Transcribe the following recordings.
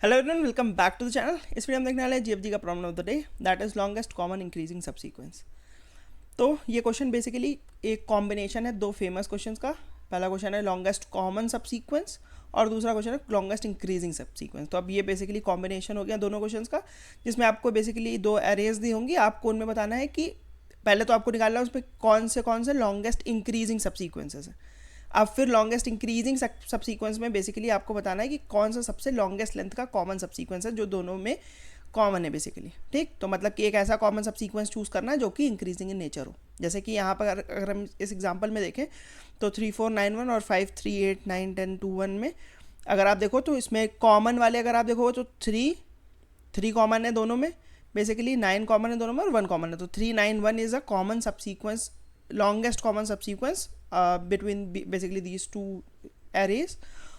Hello everyone, welcome back to the channel. इस video में देखने वाले जीएफजी का problem of the day, that is longest common increasing subsequence. तो ये क्वेश्चन बेसिकली एक कॉम्बिनेशन है दो फेमस क्वेश्चंस का। पहला क्वेश्चन है लॉन्गेस्ट कॉमन सबसीक्वेंस और दूसरा क्वेश्चन है लॉन्गेस्ट इंक्रीजिंग सबसीक्वेंस। तो अब ये बेसिकली कॉम्बिनेशन हो गया दोनों क्वेश्चंस का, जिसमें आपको बेसिकली दो एरेज दी होंगी। आपको उनमें बताना है कि पहले तो आपको निकालना है उसमें कौन से लॉन्गेस्ट इंक्रीजिंग सबसीक्वेंसेस है। अब फिर लॉन्गेस्ट इंक्रीजिंग सबसीक्वेंस में बेसिकली आपको बताना है कि कौन सा सबसे लॉन्गेस्ट लेंथ का कॉमन सबसीक्वेंस है जो दोनों में कॉमन है बेसिकली। ठीक, तो मतलब कि एक ऐसा कॉमन सबसीक्वेंस चूज़ करना है जो कि इंक्रीजिंग इन नेचर हो। जैसे कि यहाँ पर अगर हम इस एग्जांपल में देखें तो 3491 और 53891021 में अगर आप देखो तो इसमें कॉमन वाले अगर आप देखो तो थ्री कॉमन है दोनों में, बेसिकली 9 कॉमन है दोनों में और 1 कॉमन है। तो 391 is a common subsequence, longest common subsequence between basically these two arrays.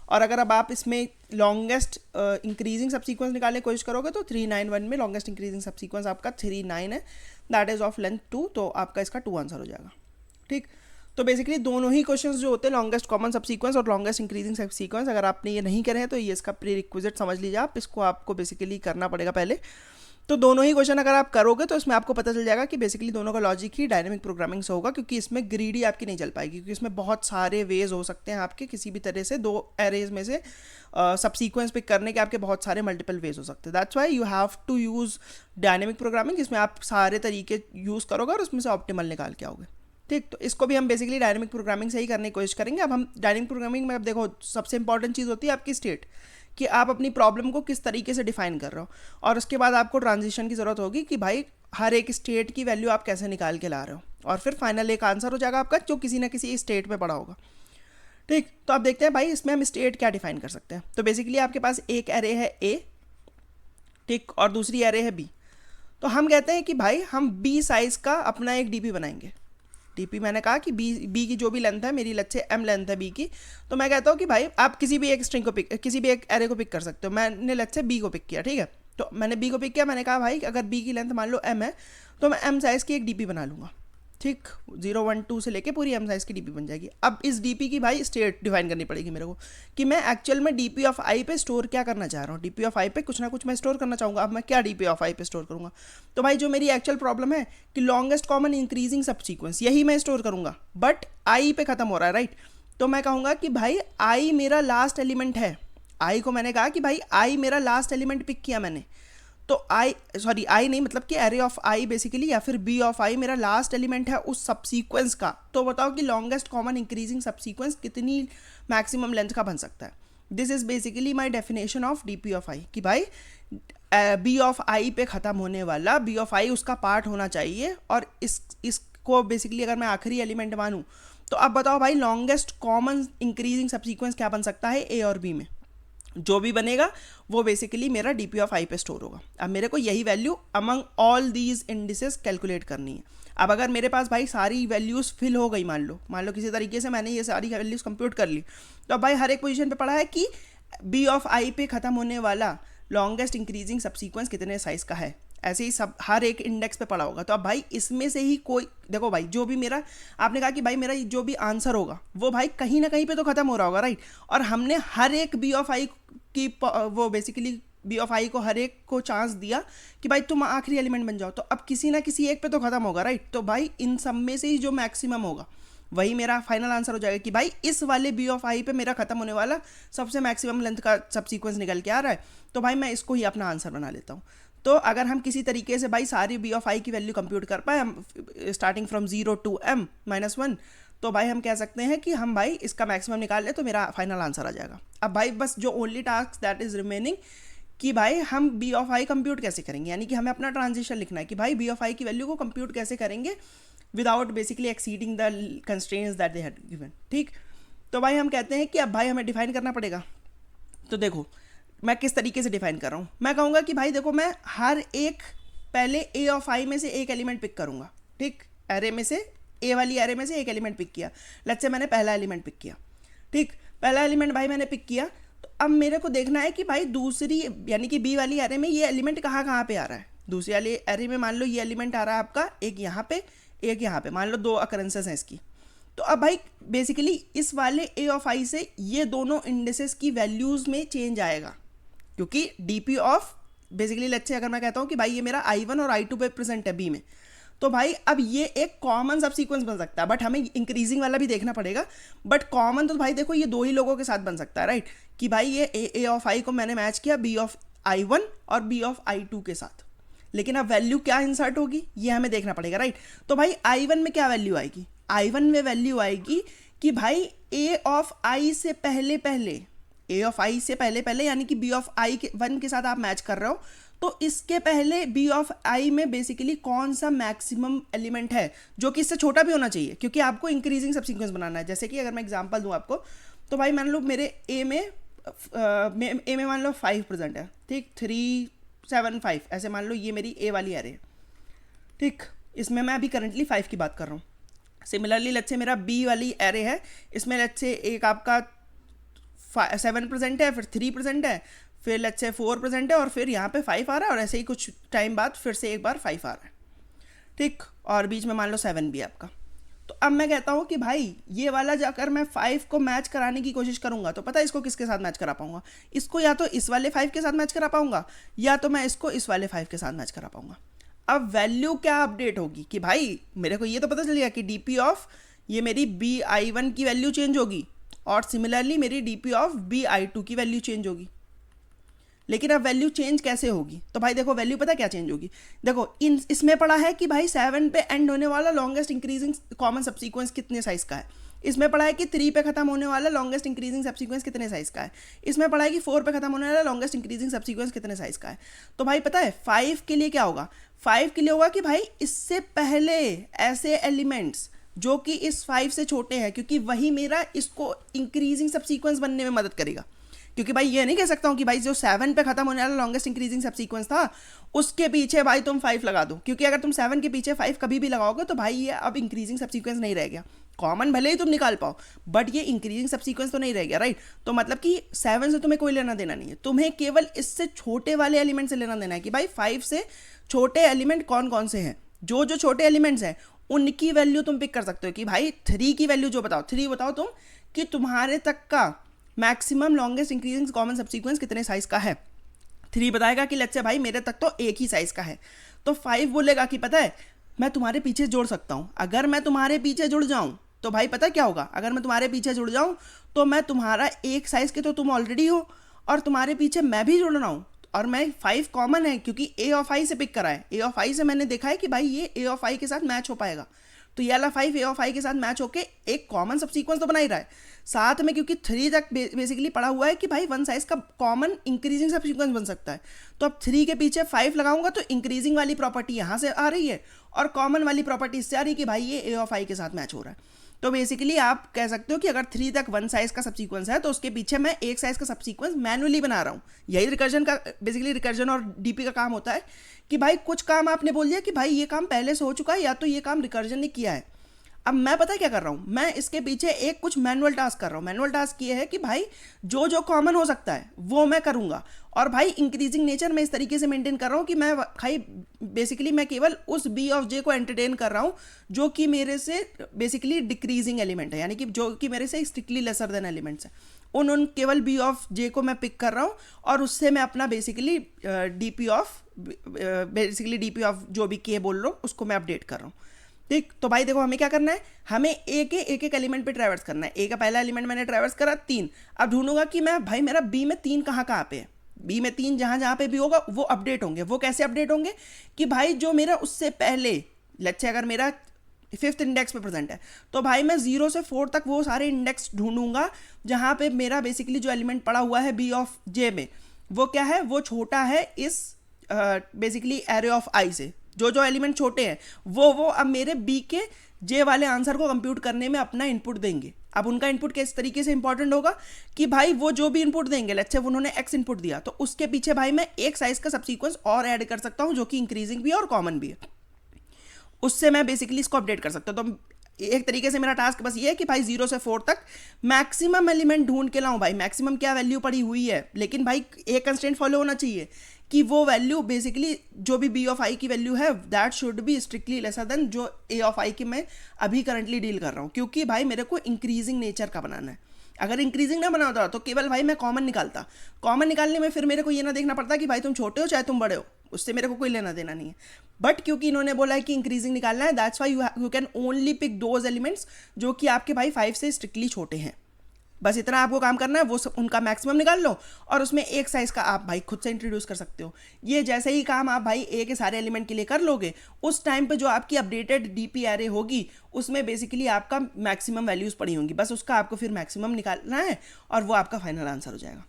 और अगर अब आप इसमें लॉन्गेस्ट इंक्रीजिंग सबसीक्वेंस निकालने की कोशिश करोगे तो 391 में लॉन्गेस्ट इंक्रीजिंग सबसीक्वेंस आपका 39 है, दैट इज ऑफ लेंथ 2, तो आपका इसका 2 आंसर हो जाएगा। ठीक, तो बेसिकली दोनों ही क्वेश्चंस जो होते हैं लॉन्गेस्ट कॉमन सबसीक्वेंस और लॉन्गेस्ट इंक्रीजिंग सबसीक्वेंस, अगर आपने ये नहीं करे हैं तो ये इसका प्री रिक्विजिट समझ लीजिए आप, इसको आपको बेसिकली करना पड़ेगा पहले। तो दोनों ही क्वेश्चन अगर आप करोगे तो इसमें आपको पता चल जाएगा कि बेसिकली दोनों का लॉजिक ही डायनेमिक प्रोग्रामिंग से होगा, क्योंकि इसमें ग्रीडी आपकी नहीं चल पाएगी, क्योंकि इसमें बहुत सारे वेज हो सकते हैं आपके किसी भी तरह से दो एरेज में से सबसीक्वेंस पिक करने के आपके बहुत सारे मल्टीपल वेज हो सकते हैं। That's why you have to use dynamic programming, जिसमें आप सारे तरीके यूज़ करोगे और उसमें से ऑप्टिमल निकाल के आओगे। ठीक, तो इसको भी हम बेसिकली डायनेमिक प्रोग्रामिंग से ही करने की कोशिश करेंगे। अब हम डायनेमिक प्रोग्रामिंग में अब देखो सबसे इंपॉर्टेंट चीज़ होती है आपकी स्टेट, कि आप अपनी प्रॉब्लम को किस तरीके से डिफाइन कर रहे हो, और उसके बाद आपको ट्रांजिशन की ज़रूरत होगी कि भाई हर एक स्टेट की वैल्यू आप कैसे निकाल के ला रहे हो, और फिर फाइनल एक आंसर हो जाएगा आपका जो किसी ना किसी स्टेट में पड़ा होगा। ठीक, तो आप देखते हैं भाई इसमें हम स्टेट क्या डिफाइन कर सकते हैं। तो बेसिकली आपके पास एक एरे है ए, ठीक, और दूसरी एरे है बी। तो हम कहते हैं कि भाई हम बी साइज़ का अपना एक डीपी बनाएंगे। डीपी मैंने कहा कि बी की जो भी लेंथ है, मेरी लेंथ से एम लेंथ है बी की, तो मैं कहता हूँ कि भाई आप किसी भी एक स्ट्रिंग को पिक, किसी भी एक एरे को पिक कर सकते हो। मैंने लेंथ से बी को पिक किया, ठीक है, तो मैंने बी को पिक किया। मैंने कहा भाई अगर बी की लेंथ मान लो एम है तो मैं एम साइज़ की एक डीपी बना लूँगा। ठीक, 0 1 2 से लेके पूरी एम साइज़ की डीपी बन जाएगी। अब इस डीपी की भाई स्टेट डिफाइन करनी पड़ेगी मेरे को, कि मैं एक्चुअल में डीपी ऑफ आई पे स्टोर क्या करना चाह रहा हूँ। डीपी ऑफ आई पे कुछ ना कुछ मैं स्टोर करना चाहूँगा। अब मैं क्या डीपी ऑफ आई पे स्टोर करूँगा, तो भाई जो मेरी एक्चुअल प्रॉब्लम है कि लॉन्गेस्ट कॉमन इंक्रीजिंग सबसीक्वेंस, यही मैं स्टोर करूँगा, बट आई पे ख़त्म हो रहा है, राइट। तो मैं कहूँगा कि भाई आई मेरा लास्ट एलिमेंट है। आई को मैंने कहा कि भाई आई मेरा लास्ट एलिमेंट पिक किया मैंने, तो आई नहीं, मतलब कि एरे ऑफ आई बेसिकली, या फिर बी ऑफ आई मेरा लास्ट एलिमेंट है उस सबसीक्वेंस का। तो बताओ कि लॉन्गेस्ट कॉमन इंक्रीजिंग सबसीक्वेंस कितनी मैक्सिमम लेंथ का बन सकता है। This is basically my definition of D P of I, कि भाई बी ऑफ आई पे ख़त्म होने वाला बी ऑफ आई उसका पार्ट होना चाहिए, और इसको बेसिकली अगर मैं आखिरी एलिमेंट मानूँ तो अब बताओ भाई लॉन्गेस्ट कॉमन इंक्रीजिंग सबसीक्वेंस क्या बन सकता है ए और बी में। जो भी बनेगा वो बेसिकली मेरा डी पी ऑफ आई पे स्टोर होगा। अब मेरे को यही value among all these indices calculate करनी है। अब अगर मेरे पास भाई सारी वैल्यूज़ फिल हो गई, मान लो किसी तरीके से मैंने ये सारी वैल्यूज़ कंप्यूट कर ली, तो अब भाई हर एक पोजीशन पे पड़ा है कि बी ऑफ आई पे ख़त्म होने वाला लॉन्गेस्ट इंक्रीजिंग सबसीक्वेंस कितने साइज़ का है। ऐसे ही सब हर एक इंडेक्स पे पड़ा होगा। तो अब भाई इसमें से ही कोई देखो भाई, जो भी मेरा आपने कहा कि भाई मेरा जो भी आंसर होगा वो भाई कहीं ना कहीं पे तो ख़त्म हो रहा होगा, राइट। और हमने हर एक बी ऑफ आई की वो बेसिकली बी ऑफ आई को हर एक को चांस दिया कि भाई तुम आखिरी एलिमेंट बन जाओ, तो अब किसी ना किसी एक पे तो ख़त्म होगा, राइट। तो भाई इन सब में से ही जो मैक्सिमम होगा वही मेरा फाइनल आंसर हो जाएगा, कि भाई इस वाले बी ऑफ आई पे मेरा खत्म होने वाला सबसे मैक्सिमम लेंथ का सबसीक्वेंस निकल के आ रहा है, तो भाई मैं इसको ही अपना आंसर बना लेता हूँ। तो अगर हम किसी तरीके से भाई सारी बी ऑफ आई की वैल्यू कंप्यूट कर पाए, हम स्टार्टिंग फ्रॉम 0 to m-1, तो भाई हम कह सकते हैं कि हम भाई इसका मैक्सिमम निकाल लें तो मेरा फाइनल आंसर आ जाएगा। अब भाई बस जो only task that is remaining, कि भाई हम बी ऑफ आई कंप्यूट कैसे करेंगे, यानी कि हमें अपना ट्रांजिशन लिखना है कि भाई बी ऑफ आई की वैल्यू को कंप्यूट कैसे करेंगे without basically exceeding the constraints that they had given. ठीक, तो भाई हम कहते हैं कि अब भाई हमें डिफाइन करना पड़ेगा। तो देखो मैं किस तरीके से डिफाइन कर रहा हूँ। मैं कहूँगा कि भाई देखो मैं हर एक पहले ए ऑफ आई में से एक एलिमेंट पिक करूँगा। ठीक, एरे में से ए वाली एरे में से एक एलिमेंट पिक किया। लेट्स से मैंने पहला एलिमेंट पिक किया। ठीक, पहला एलिमेंट भाई मैंने पिक किया, तो अब मेरे को देखना है कि भाई दूसरी यानी कि बी वाली एरे में ये एलिमेंट कहाँ कहाँ पे आ रहा है। दूसरी वाली एरे में मान लो ये एलिमेंट आ रहा है आपका एक यहाँ पे एक यहाँ पे, मान लो 2 अकरेंसेस हैं इसकी। तो अब भाई बेसिकली इस वाले ए ऑफ आई से ये दोनों इंडिसेस की वैल्यूज़ में चेंज आएगा, क्योंकि DP of basically let's say अगर मैं कहता हूँ कि भाई ये मेरा I1 और I2 पे प्रेजेंट है बी में, तो भाई अब ये एक कॉमन सब सीक्वेंस बन सकता है, बट हमें इंक्रीजिंग वाला भी देखना पड़ेगा। बट कॉमन तो भाई देखो ये दो ही लोगों के साथ बन सकता है, राइट, कि भाई ये ए ऑफ आई को मैंने मैच किया बी ऑफ I1 और बी ऑफ I2 के साथ, लेकिन अब वैल्यू क्या इंसर्ट होगी ये हमें देखना पड़ेगा, राइट। तो भाई I1 में क्या वैल्यू आएगी, I1 में वैल्यू आएगी कि भाई ए ऑफ आई से पहले पहले, ए ऑफ आई से पहले पहले यानी कि बी ऑफ आई के 1 के साथ आप मैच कर रहे हो, तो इसके पहले बी ऑफ आई में बेसिकली कौन सा मैक्सिमम एलिमेंट है जो कि इससे छोटा भी होना चाहिए, क्योंकि आपको इंक्रीजिंग सब सीक्वेंस बनाना है। जैसे कि अगर मैं एग्जांपल दूं आपको, तो भाई मान लो मेरे ए में मान लो 5 प्रेजेंट है, ठीक, 3 7 5 ऐसे मान लो ये मेरी ए वाली एरे है, ठीक, इसमें मैं अभी करंटली 5 की बात कर रहा हूँ। सिमिलरली लेट्स से मेरा बी वाली एरे है, इसमें लेट्स से एक आपका 7 प्रेजेंट है, फिर 3 प्रेजेंट है, फिर लेट्स से 4 प्रेजेंट है, और फिर यहाँ पे 5 आ रहा है, और ऐसे ही कुछ टाइम बाद फिर से एक बार 5 आ रहा है, ठीक, और बीच में मान लो 7 भी है आपका। तो अब मैं कहता हूँ कि भाई ये वाला जाकर मैं 5 को मैच कराने की कोशिश करूँगा, तो पता है इसको किसके साथ मैच करा पाऊँगा, इसको या तो इस वाले 5 के साथ मैच करा पाऊँगा, या तो मैं इसको इस वाले 5 के साथ मैच करा पाऊँगा। अब वैल्यू क्या अपडेट होगी कि भाई मेरे को ये तो पता चल गया कि डीपी ऑफ ये मेरी BI1 की वैल्यू चेंज होगी, और सिमिलरली मेरी डीपी ऑफ BI2 की वैल्यू चेंज होगी। लेकिन अब वैल्यू चेंज कैसे होगी, तो भाई देखो वैल्यू पता क्या चेंज होगी, देखो इसमें पड़ा है कि भाई 7 पे एंड होने वाला लॉन्गेस्ट इंक्रीजिंग कॉमन सबसीक्वेंस कितने साइज का है, इसमें पड़ा है कि 3 पे खत्म होने वाला लॉन्गेस्ट इंक्रीजिंग सबसीक्वेंस कितने साइज का है, इसमें पड़ा है कि 4 पे खत्म होने वाला लॉन्गेस्ट इंक्रीजिंग सबसीक्वेंस कितने साइज का है। तो भाई पता है 5 के लिए क्या होगा, 5 के लिए होगा कि भाई इससे पहले ऐसे एलिमेंट्स जो कि इस 5 से छोटे हैं, क्योंकि वही मेरा इसको इंक्रीजिंग सबसीक्वेंस बनने में मदद करेगा। क्योंकि भाई ये नहीं कह सकता हूँ कि भाई जो 7 पे खत्म होने वाला लॉन्गेस्ट इंक्रीजिंग सबसीक्वेंस था उसके पीछे भाई तुम 5 लगा दो, क्योंकि अगर तुम 7 के पीछे 5 कभी भी लगाओगे तो भाई ये अब इंक्रीजिंग सबसीक्वेंस नहीं रह गया। कॉमन भले ही तुम निकाल पाओ बट ये इंक्रीजिंग सबसीक्वेंस तो नहीं रह गया, राइट। तो मतलब कि 7 से तुम्हें कोई लेना देना नहीं है, तुम्हें केवल इससे छोटे वाले एलिमेंट से लेना देना है कि भाई 5 से छोटे एलिमेंट कौन कौन से हैं। जो जो छोटे एलिमेंट्स हैं उनकी वैल्यू तुम पिक कर सकते हो कि भाई 3 की वैल्यू जो बताओ, 3 बताओ तुम कि तुम्हारे तक का maximum longest increasing common subsequence कितने साइज का है। 3 बताएगा कि लेट्स से भाई मेरे तक तो एक ही साइज का है, तो 5 बोलेगा कि पता है मैं तुम्हारे पीछे जुड़ सकता हूँ। अगर मैं तुम्हारे पीछे जुड़ जाऊँ तो भाई पता क्या होगा, अगर मैं तुम्हारे पीछे जुड़ जाऊँ तो मैं तुम्हारा एक साइज के तो तुम ऑलरेडी हो, और तुम्हारे पीछे मैं भी जुड़ रहा हूँ, और मैं 5 कॉमन है क्योंकि ए ऑफ आई से पिक करा है। ए ऑफ आई से मैंने देखा है कि भाई ये ए ऑफ आई के साथ मैच हो पाएगा, तो ये वाला 5 ए ऑफ आई के साथ मैच होके एक कॉमन सबसीक्वेंस तो बना ही रहा है साथ में, क्योंकि 3 तक बेसिकली पड़ा हुआ है कि भाई 1 साइज का कॉमन इंक्रीजिंग सबसीक्वेंस बन सकता है। तो अब 3 के पीछे 5 लगाऊंगा तो इंक्रीजिंग वाली प्रॉपर्टी यहाँ से आ रही है और कॉमन वाली प्रॉपर्टी इससे आ रही है कि भाई ये ए ऑफ आई के साथ मैच हो रहा है। तो बेसिकली आप कह सकते हो कि अगर 3 तक 1 साइज का सबसीक्वेंस है तो उसके पीछे मैं एक साइज का सबसीक्वेंस मैनुअली बना रहा हूँ। यही रिकर्जन का बेसिकली रिकर्जन और डीपी का काम होता है कि भाई कुछ काम आपने बोल दिया कि भाई ये काम पहले से हो चुका है या तो ये काम रिकर्जन ने किया है। अब मैं पता है क्या कर रहा हूँ, मैं इसके पीछे एक कुछ मैनुअल टास्क कर रहा हूँ। मैनुअल टास्क ये है कि भाई जो जो कॉमन हो सकता है वो मैं करूँगा, और भाई इंक्रीजिंग नेचर मैं इस तरीके से मेंटेन कर रहा हूँ कि मैं भाई बेसिकली मैं केवल उस बी ऑफ जे को एंटरटेन कर रहा हूँ जो कि मेरे से बेसिकली डिक्रीजिंग एलिमेंट है, यानी कि जो कि मेरे से स्ट्रिक्टली लेसर देन एलिमेंट्स है, उन केवल बी ऑफ जे को मैं पिक कर रहा हूँ और उससे मैं अपना बेसिकली डीपी ऑफ जो भी के बोल रहा हूँ उसको मैं अपडेट कर रहा हूँ। ठीक, तो भाई देखो हमें क्या करना है, हमें एक एलिमेंट पे ट्रैवर्स करना है। ए का पहला एलिमेंट मैंने ट्रैवर्स करा 3, अब ढूंढूंगा कि मैं भाई मेरा बी में 3 कहाँ पे है। बी में 3 जहाँ पे भी होगा वो अपडेट होंगे। वो कैसे अपडेट होंगे कि भाई जो मेरा उससे पहले लेट्स से अगर मेरा 5th इंडेक्स पे प्रेजेंट है तो भाई मैं 0 से 4 तक वो सारे इंडेक्स ढूंढूंगा जहाँ पे मेरा बेसिकली जो एलिमेंट पड़ा हुआ है बी ऑफ जे में वो क्या है, वो छोटा है इस बेसिकली एरे ऑफ आई से। जो एलिमेंट छोटे हैं वो अब मेरे बी के जे वाले आंसर को कंप्यूट करने में अपना इनपुट देंगे। अब उनका इनपुट किस तरीके से इंपॉर्टेंट होगा कि भाई वो जो भी इनपुट देंगे, लेट्स से उन्होंने एक्स इनपुट दिया तो उसके पीछे भाई मैं एक साइज का सबसीक्वेंस और ऐड कर सकता हूं जो कि इंक्रीजिंग भी है और कॉमन भी है। उससे मैं बेसिकली इसको अपडेट कर सकता हूं। तो एक तरीके से मेरा टास्क बस ये है कि भाई 0 से 4 तक मैक्सिमम एलिमेंट ढूंढ के लाऊं। भाई मैक्सिमम क्या वैल्यू पड़ी हुई है, लेकिन भाई एक कंस्ट्रेंट फॉलो होना चाहिए कि वो वैल्यू बेसिकली जो भी बी ऑफ आई की वैल्यू है that should be strictly lesser than जो ए ऑफ आई की मैं अभी करंटली डील कर रहा हूँ, क्योंकि भाई मेरे को इंक्रीजिंग नेचर का बनाना है। अगर इंक्रीजिंग ना बना होता तो केवल भाई मैं कॉमन निकालता। कॉमन निकालने में फिर मेरे को ये ना देखना पड़ता कि भाई तुम छोटे हो चाहे तुम बड़े हो, उससे मेरे को कोई लेना देना नहीं है। बट क्योंकि इन्होंने बोला है कि इंक्रीजिंग निकालना है, that's why you can only pick those elements जो कि आपके भाई 5 से स्ट्रिक्टली छोटे हैं। बस इतना आपको काम करना है, वो सब उनका मैक्सिमम निकाल लो और उसमें एक साइज का आप भाई खुद से इंट्रोड्यूस कर सकते हो। ये जैसे ही काम आप भाई ए के सारे एलिमेंट के लिए कर लोगे, उस टाइम पे जो आपकी अपडेटेड डीपी एरे होगी उसमें बेसिकली आपका मैक्सिमम वैल्यूज़ पड़ी होंगी, बस उसका आपको फिर मैक्सिमम निकालना है और वो आपका फाइनल आंसर हो जाएगा।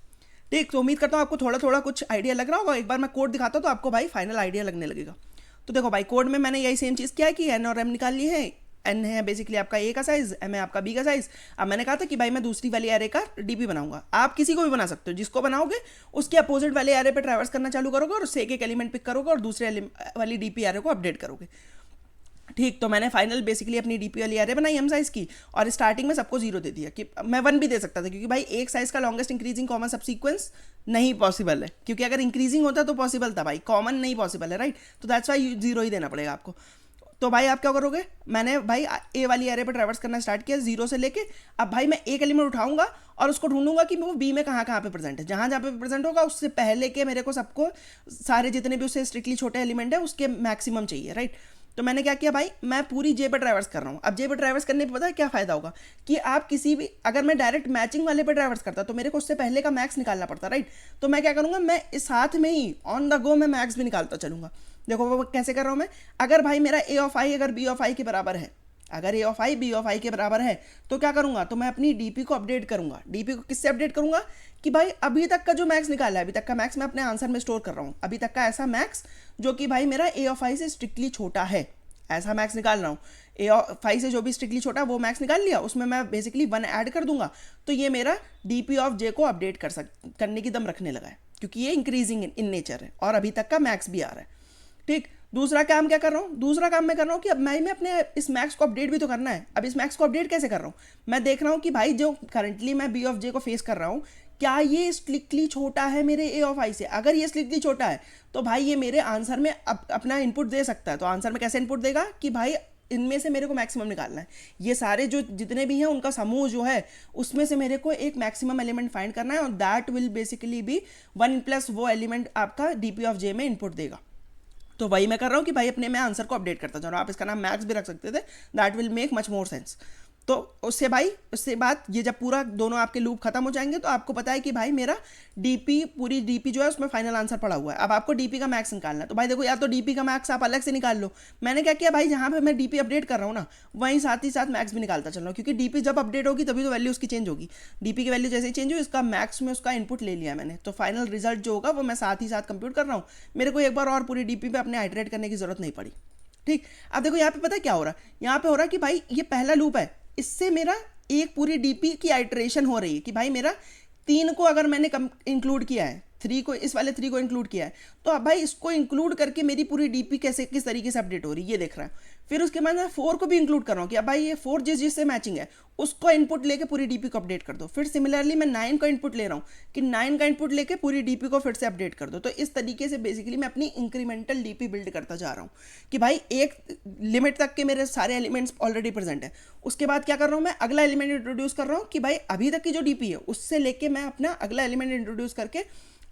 ठीक, तो उम्मीद करता हूँ आपको थोड़ा थोड़ा कुछ आइडिया लग रहा होगा। एक बार मैं कोड दिखाता हूँ तो आपको भाई फाइनल आइडिया लगने लगेगा। तो देखो भाई, कोड में मैंने यही सेम चीज़ किया है कि एन और एम निकाल लिए हैं। एन है बेसिकली आपका ए का साइज, एम है आपका बी का साइज। अब मैंने कहा था कि भाई मैं दूसरी वाली एरे का डीपी बनाऊंगा। आप किसी को भी बना सकते हो, जिसको बनाओगे उसके अपोजिट वाले एरे पे ट्रैवर्स करना चालू करोगे और उससे एक एलिमेंट पिक करोगे और दूसरे वाली डीपी एरे को अपडेट करोगे। ठीक, तो मैंने फाइनल बेसिकली अपनी डीपी वाली एरे बनाई एम साइज की और स्टार्टिंग में सबको 0 दे दिया कि मैं 1 भी दे सकता था, क्योंकि भाई एक साइज का longest increasing common sub sequence नहीं पॉसिबल है, क्योंकि अगर इंक्रीजिंग होता तो पॉसिबल था, भाई कॉमन नहीं पॉसिबल है, राइट। तो दैट्स वाई 0 ही देना पड़ेगा आपको। तो भाई आप क्या करोगे, मैंने भाई ए वाली एरे पर ट्रैवर्स करना स्टार्ट किया 0 से लेके। अब भाई मैं एक एलिमेंट उठाऊंगा और उसको ढूंढूंगा कि वो बी में कहाँ कहाँ पे प्रेजेंट है। जहाँ जहाँ पे प्रेजेंट होगा उससे पहले के मेरे को सबको सारे जितने भी उससे स्ट्रिक्टली छोटे एलिमेंट है उसके मैक्सिमम चाहिए, राइट। तो मैंने क्या किया भाई, मैं पूरी जे पर ट्रैवर्स कर रहा हूँ। अब जे पर ट्रैवर्स करने पे पता है क्या फायदा होगा कि आप किसी भी, अगर मैं डायरेक्ट मैचिंग वाले पर ट्रैवर्स करता तो मेरे को उससे पहले का मैक्स निकालना पड़ता, राइट। तो मैं क्या करूँगा, मैं इस साथ में ही ऑन द गो मैं मैक्स भी निकालता चलूँगा। देखो वो कैसे कर रहा हूँ मैं। अगर भाई मेरा ए ऑफ आई अगर बी ऑफ आई के बराबर है, अगर ए ऑफ आई बी ऑफ आई के बराबर है, तो क्या करूंगा, तो मैं अपनी डीपी को अपडेट करूंगा। डीपी को किससे अपडेट करूंगा कि भाई अभी तक का जो मैक्स निकाला है, अभी तक का मैक्स मैं अपने आंसर में स्टोर कर रहा हूँ। अभी तक का ऐसा मैक्स जो कि भाई मेरा ए ऑफ आई से स्ट्रिक्टली छोटा है, ऐसा मैक्स निकाल रहा हूँ। ए ऑफ आई से जो भी स्ट्रिक्टली छोटा वो मैक्स निकाल लिया, उसमें मैं बेसिकली 1 ऐड कर दूंगा। तो ये मेरा डीपी ऑफ जे को अपडेट करने की दम रखने लगा है, क्योंकि ये इंक्रीजिंग इन नेचर है और अभी तक का मैक्स भी आ रहा है। ठीक, दूसरा काम क्या कर रहा हूँ, दूसरा काम मैं कर रहा हूँ कि अब मैं अपने इस मैक्स को अपडेट भी तो करना है। अब इस मैक्स को अपडेट कैसे कर रहा हूँ, मैं देख रहा हूँ कि भाई जो करंटली मैं बी ऑफ जे को फेस कर रहा हूँ, क्या ये स्ट्रिक्टली छोटा है मेरे ए ऑफ आई से। अगर ये स्ट्रिक्टली छोटा है तो भाई ये मेरे आंसर में अपना इनपुट दे सकता है। तो आंसर में कैसे इनपुट देगा कि भाई इनमें से मेरे को मैक्सिमम निकालना है। ये सारे जो जितने भी हैं उनका समूह जो है उसमें से मेरे को एक मैक्सिमम एलिमेंट फाइंड करना है और that will basically be 1 plus वो एलिमेंट आपका डीपी ऑफ जे में इनपुट देगा। तो वही मैं कर रहा हूँ कि भाई अपने मैं आंसर को अपडेट करता जा रहा हूँ। आप इसका नाम मैक्स भी रख सकते थे, that will make much more sense. तो उससे भाई उससे बाद ये जब पूरा दोनों आपके लूप खत्म हो जाएंगे तो आपको पता है कि भाई मेरा डीपी पूरी डीपी जो है उसमें फाइनल आंसर पड़ा हुआ है। अब आपको डीपी का मैक्स निकालना है। तो भाई देखो, या तो डीपी का मैक्स आप अलग से निकाल लो। मैंने क्या किया भाई, जहाँ पे मैं डीपी अपडेट कर रहा हूँ ना, वहीं साथ ही साथ मैक्स भी निकालता चल रहा हूँ, क्योंकि डीपी जब अपडेट होगी तभी तो वैल्यू उसकी चेंज होगी। डीपी की वैल्यू जैसे ही चेंज हुई, इसका मैक्स में उसका इनपुट ले लिया मैंने, तो फाइनल रिजल्ट जो होगा वो मैं साथ ही साथ कंप्यूट कर रहा हूँ। मेरे को एक बार और पूरी डीपी पे अपने आइटरेट करने की जरूरत नहीं पड़ी। ठीक, अब देखो यहाँ पे पता है क्या हो रहा है, यहाँ पे हो रहा है कि भाई ये पहला लूप है, इससे मेरा एक पूरी डीपी की आइटरेशन हो रही है कि भाई मेरा 3 को अगर मैंने इंक्लूड किया है, 3 को, इस वाले 3 को इंक्लूड किया है, तो अब भाई इसको इंक्लूड करके मेरी पूरी डीपी कैसे किस तरीके से अपडेट हो रही है ये देख रहा है। फिर उसके बाद मैं 4 को भी इंक्लूड कर रहा हूँ कि अब भाई ये 4 जिससे मैचिंग है उसको इनपुट लेके पूरी डीपी को अपडेट कर दो। फिर सिमिलरली मैं 9 का इनपुट ले रहा हूँ कि 9 का इनपुट लेके पूरी डीपी को फिर से अपडेट कर दो। तो इस तरीके से बेसिकली मैं अपनी इंक्रीमेंटल डीपी बिल्ड करता जा रहा हूँ कि भाई एक लिमिट तक के मेरे सारे एलिमेंट्स ऑलरेडी प्रेजेंट है। उसके बाद क्या कर रहा हूँ, मैं अगला एलिमेंट इंट्रोड्यूस कर रहा हूँ कि भाई अभी तक की जो डीपी है उससे लेके मैं अपना अगला एलिमेंट इंट्रोड्यूस करके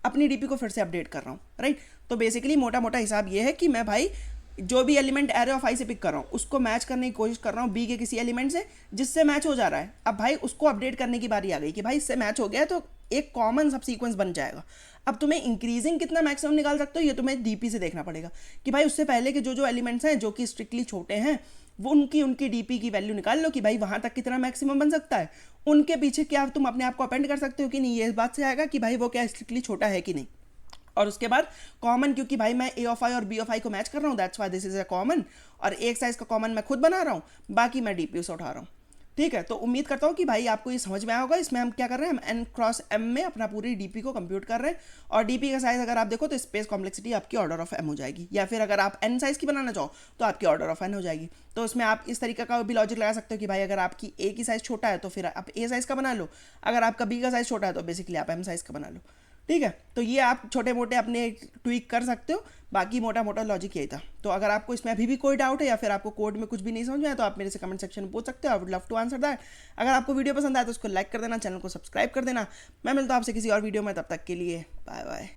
अपनी डीपी को फिर से अपडेट कर रहा हूँ, राइट। तो बेसिकली मोटा मोटा हिसाब ये है कि मैं भाई जो भी एलिमेंट एरे ऑफ आई से पिक कर रहा हूँ उसको मैच करने की कोशिश कर रहा हूँ बी के किसी एलिमेंट से जिससे मैच हो जा रहा है। अब भाई उसको अपडेट करने की बारी आ गई कि भाई इससे मैच हो गया तो एक कॉमन सब सीक्वेंस बन जाएगा। अब तुम्हें इंक्रीजिंग कितना मैक्सिमम निकाल सकते हो ये तुम्हें डीपी से देखना पड़ेगा कि भाई उससे पहले के जो एलिमेंट्स हैं जो कि स्ट्रिक्टली छोटे हैं वो उनकी डीपी की वैल्यू निकाल लो कि भाई वहां तक कितना मैक्सिमम बन सकता है। उनके पीछे क्या तुम अपने आप को अपेंड कर सकते हो कि नहीं, ये इस बात से आएगा कि भाई वो क्या स्ट्रिक्टली छोटा है कि नहीं। और उसके बाद कॉमन, क्योंकि भाई मैं ए ऑफ आई और बी ऑफ आई को मैच कर रहा हूँ, that's why this is a common, और एक साइज का कॉमन मैं खुद बना रहा हूँ, बाकी मैं डीपी से उठा रहा हूँ। ठीक है, तो उम्मीद करता हूँ कि भाई आपको ये समझ में आया होगा। इसमें हम क्या कर रहे हैं, हम एन क्रॉस एम में अपना पूरी डीपी को कंप्यूट कर रहे हैं और डीपी का साइज अगर आप देखो तो स्पेस कॉम्प्लेक्सिटी आपकी ऑर्डर ऑफ एम हो जाएगी, या फिर अगर आप एन साइज की बनाना चाहो तो आपकी ऑर्डर ऑफ एन हो जाएगी। तो उसमें आप इस तरीके का भी लॉजिक लगा सकते हो कि भाई अगर आपकी ए की साइज छोटा है तो फिर आप ए साइज का बना लो, अगर आपका बी का साइज छोटा है तो बेसिकली आप एम साइज का बना लो। ठीक है, तो ये आप छोटे मोटे अपने ट्वीक कर सकते हो, बाकी मोटा मोटा लॉजिक यही था। तो अगर आपको इसमें अभी भी कोई डाउट है या फिर आपको कोड में कुछ भी नहीं समझ में आया तो आप मेरे से कमेंट सेक्शन में पूछ सकते हो। I would love to answer that. अगर आपको वीडियो पसंद आया तो उसको लाइक कर देना, चैनल को सब्सक्राइब कर देना। मैं मिलता हूँ आपसे किसी और वीडियो में, तब तक के लिए बाय बाय।